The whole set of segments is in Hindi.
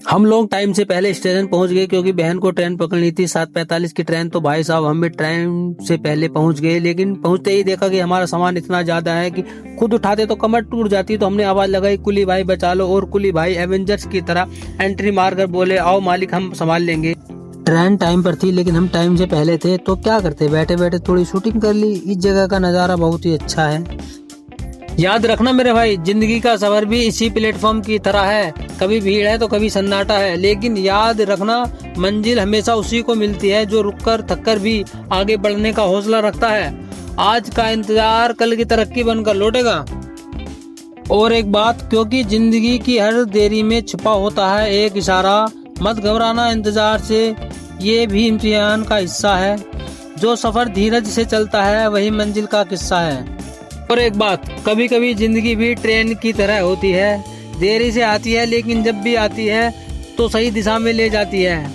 हम लोग टाइम से पहले स्टेशन पहुंच गए क्योंकि बहन को ट्रेन पकड़नी थी 7:45 की ट्रेन। तो भाई साहब हम भी ट्रेन से पहले पहुंच गए, लेकिन पहुंचते ही देखा कि हमारा सामान इतना ज्यादा है कि खुद उठाते तो कमर टूट जाती। तो हमने आवाज लगाई, कुली भाई बचा लो। और कुली भाई एवेंजर्स की तरह एंट्री मारकर बोले, आओ मालिक हम संभाल लेंगे। ट्रेन टाइम पर थी लेकिन हम टाइम से पहले थे, तो क्या करते, बैठे बैठे थोड़ी शूटिंग कर ली। इस जगह का नज़ारा बहुत ही अच्छा है। याद रखना मेरे भाई, जिंदगी का सफर भी इसी प्लेटफॉर्म की तरह है। कभी भीड़ है तो कभी सन्नाटा है, लेकिन याद रखना मंजिल हमेशा उसी को मिलती है जो रुककर थककर भी आगे बढ़ने का हौसला रखता है। आज का इंतजार कल की तरक्की बनकर लौटेगा। और एक बात, क्योंकि जिंदगी की हर देरी में छुपा होता है एक इशारा। मत घबराना इंतजार से, ये भी इम्तिहान का हिस्सा है। जो सफर धीरज से चलता है वही मंजिल का किस्सा है। और एक बात, कभी कभी जिंदगी भी ट्रेन की तरह होती है, देरी से आती है लेकिन जब भी आती है तो सही दिशा में ले जाती है।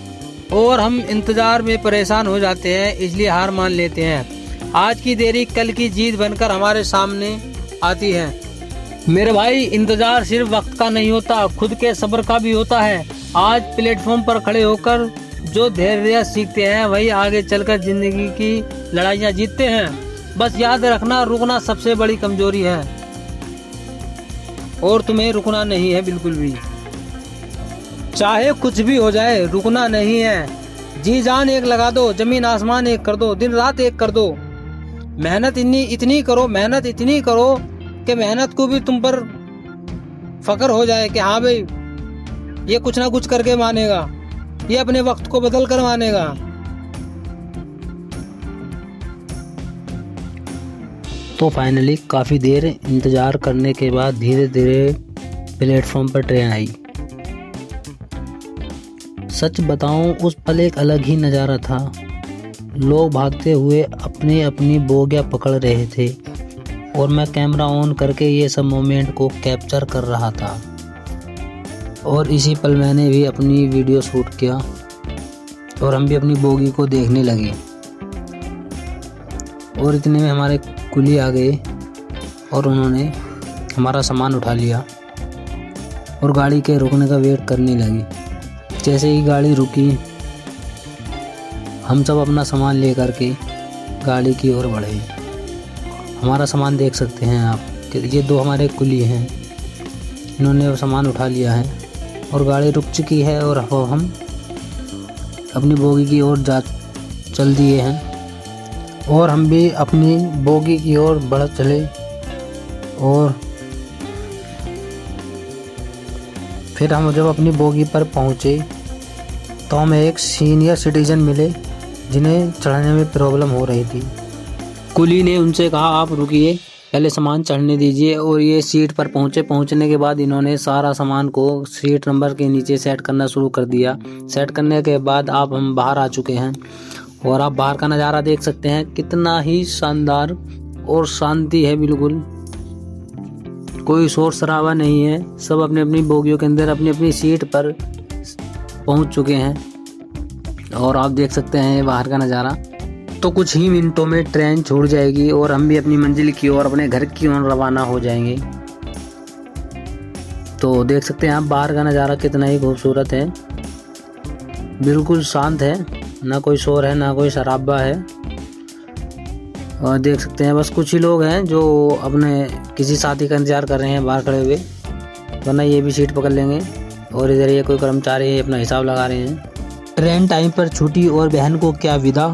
और हम इंतजार में परेशान हो जाते हैं, इसलिए हार मान लेते हैं। आज की देरी कल की जीत बनकर हमारे सामने आती है। मेरे भाई, इंतजार सिर्फ वक्त का नहीं होता, खुद के सब्र का भी होता है। आज प्लेटफॉर्म पर खड़े होकर जो धैर्य सीखते हैं वही आगे चलकर जिंदगी की लड़ाइयाँ जीतते हैं। बस याद रखना, रुकना सबसे बड़ी कमजोरी है और तुम्हें रुकना नहीं है बिल्कुल भी। चाहे कुछ भी हो जाए रुकना नहीं है। जी जान एक लगा दो, जमीन आसमान एक कर दो, दिन रात एक कर दो। मेहनत इतनी करो कि मेहनत को भी तुम पर फक्र हो जाए कि हाँ भाई ये कुछ ना कुछ करके मानेगा, ये अपने वक्त को बदल कर मानेगा। तो फाइनली काफ़ी देर इंतज़ार करने के बाद धीरे धीरे प्लेटफॉर्म पर ट्रेन आई। सच बताऊं, उस पल एक अलग ही नज़ारा था। लोग भागते हुए अपनी अपनी बोगियां पकड़ रहे थे और मैं कैमरा ऑन करके ये सब मोमेंट को कैप्चर कर रहा था। और इसी पल मैंने भी अपनी वीडियो शूट किया और हम भी अपनी बोगी को देखने लगे। और इतने में हमारे कुली आ गए और उन्होंने हमारा सामान उठा लिया और गाड़ी के रुकने का वेट करने लगी। जैसे ही गाड़ी रुकी, हम सब अपना सामान लेकर के गाड़ी की ओर बढ़े। हमारा सामान देख सकते हैं आप कि ये दो हमारे कुली हैं, इन्होंने सामान उठा लिया है और गाड़ी रुक चुकी है और हम अपनी बोगी की ओर चल दिए हैं। और हम भी अपनी बोगी की ओर बढ़ चले। और फिर हम जब अपनी बोगी पर पहुंचे तो हमें एक सीनियर सिटीजन मिले जिन्हें चढ़ने में प्रॉब्लम हो रही थी। कुली ने उनसे कहा, आप रुकिए, पहले सामान चढ़ने दीजिए। और ये सीट पर पहुंचने के बाद इन्होंने सारा सामान को सीट नंबर के नीचे सेट करना शुरू कर दिया। सेट करने के बाद हम बाहर आ चुके हैं और आप बाहर का नज़ारा देख सकते हैं, कितना ही शानदार और शांति है। बिल्कुल कोई शोर शराबा नहीं है, सब अपने अपनी बोगियों के अंदर अपनी अपनी सीट पर पहुंच चुके हैं। और आप देख सकते हैं बाहर का नज़ारा। तो कुछ ही मिनटों में ट्रेन छोड़ जाएगी और हम भी अपनी मंजिल की ओर, अपने घर की ओर रवाना हो जाएंगे। तो देख सकते हैं आप बाहर का नज़ारा कितना ही खूबसूरत है, बिल्कुल शांत है, ना कोई शोर है ना कोई शराबा है। और देख सकते हैं बस कुछ ही लोग हैं जो अपने किसी साथी का इंतजार कर रहे हैं बाहर खड़े हुए, वरना ये भी सीट पकड़ लेंगे। और इधर ये कोई कर्मचारी अपना हिसाब लगा रहे हैं। ट्रेन टाइम पर छूटी और बहन को क्या विदा।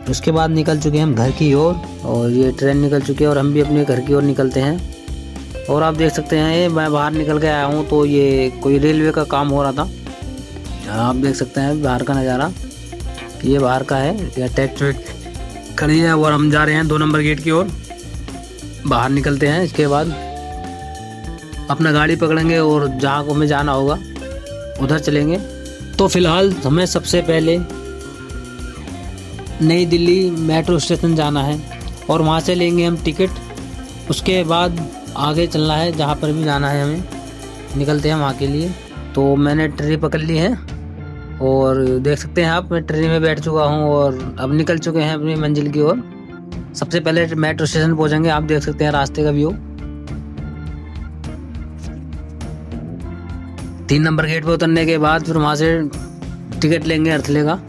उसके बाद निकल चुके हैं हम घर की ओर और ये ट्रेन निकल चुकी है और हम भी अपने घर की ओर निकलते हैं। और आप देख सकते हैं ये मैं बाहर निकल के आया हूँ, तो ये कोई रेलवे का काम हो रहा था। आप देख सकते हैं बाहर का नज़ारा, ये बाहर का है, या टैक्सी खड़ी है और हम जा रहे हैं 2 नंबर गेट की ओर। बाहर निकलते हैं, इसके बाद अपना गाड़ी पकड़ेंगे और जहाँ को हमें जाना होगा उधर चलेंगे। तो फिलहाल हमें सबसे पहले नई दिल्ली मेट्रो स्टेशन जाना है और वहाँ से लेंगे हम टिकट। उसके बाद आगे चलना है, जहाँ पर भी जाना है हमें, निकलते हैं वहाँ के लिए। तो मैंने ट्रेन पकड़ ली है और देख सकते हैं आप, मैं ट्रेन में बैठ चुका हूँ और अब निकल चुके हैं अपनी मंजिल की ओर। सबसे पहले मेट्रो स्टेशन पहुँचेंगे। आप देख सकते हैं रास्ते का व्यू। 3 नंबर गेट पे उतरने के बाद फिर वहाँ से टिकट लेंगे अर्थले का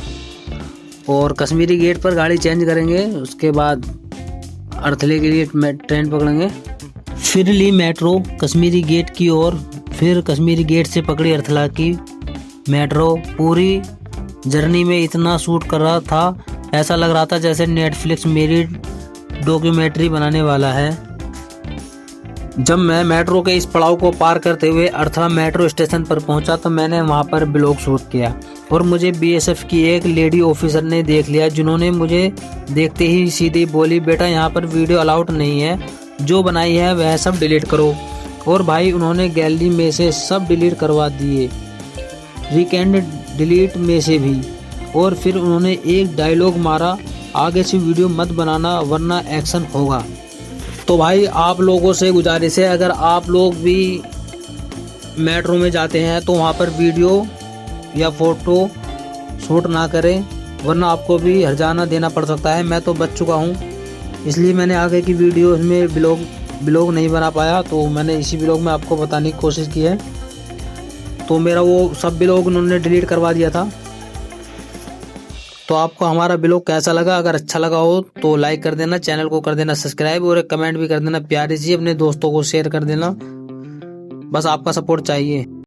और कश्मीरी गेट पर गाड़ी चेंज करेंगे। उसके बाद अर्थले के लिए ट्रेन पकड़ेंगे। फिर ली मेट्रो कश्मीरी गेट की ओर, फिर कश्मीरी गेट से पकड़ी अर्थला की मेट्रो। पूरी जर्नी में इतना शूट कर रहा था, ऐसा लग रहा था जैसे नेटफ्लिक्स मेरी डॉक्यूमेंट्री बनाने वाला है। जब मैं मेट्रो के इस पड़ाव को पार करते हुए अर्थला मेट्रो स्टेशन पर पहुंचा तो मैंने वहां पर ब्लॉग शूट किया और मुझे बीएसएफ की एक लेडी ऑफिसर ने देख लिया, जिन्होंने मुझे देखते ही सीधी बोली, बेटा यहाँ पर वीडियो अलाउड नहीं है, जो बनाई है वह सब डिलीट करो। और भाई उन्होंने गैलरी में से सब डिलीट करवा दिए, रिकेंड डिलीट में से भी। और फिर उन्होंने एक डायलॉग मारा, आगे से वीडियो मत बनाना वरना एक्शन होगा। तो भाई आप लोगों से गुजारिश है, अगर आप लोग भी मेट्रो में जाते हैं तो वहाँ पर वीडियो या फोटो शूट ना करें, वरना आपको भी हर्जाना देना पड़ सकता है। मैं तो बच चुका हूँ, इसलिए मैंने आगे की वीडियो में ब्लॉग नहीं बना पाया, तो मैंने इसी ब्लॉग में आपको बताने की कोशिश की है। तो मेरा वो सब ब्लॉग उन्होंने डिलीट करवा दिया था। तो आपको हमारा ब्लॉग कैसा लगा? अगर अच्छा लगा हो तो लाइक कर देना, चैनल को कर देना सब्सक्राइब और एक कमेंट भी कर देना प्यारी सी, अपने दोस्तों को शेयर कर देना। बस आपका सपोर्ट चाहिए।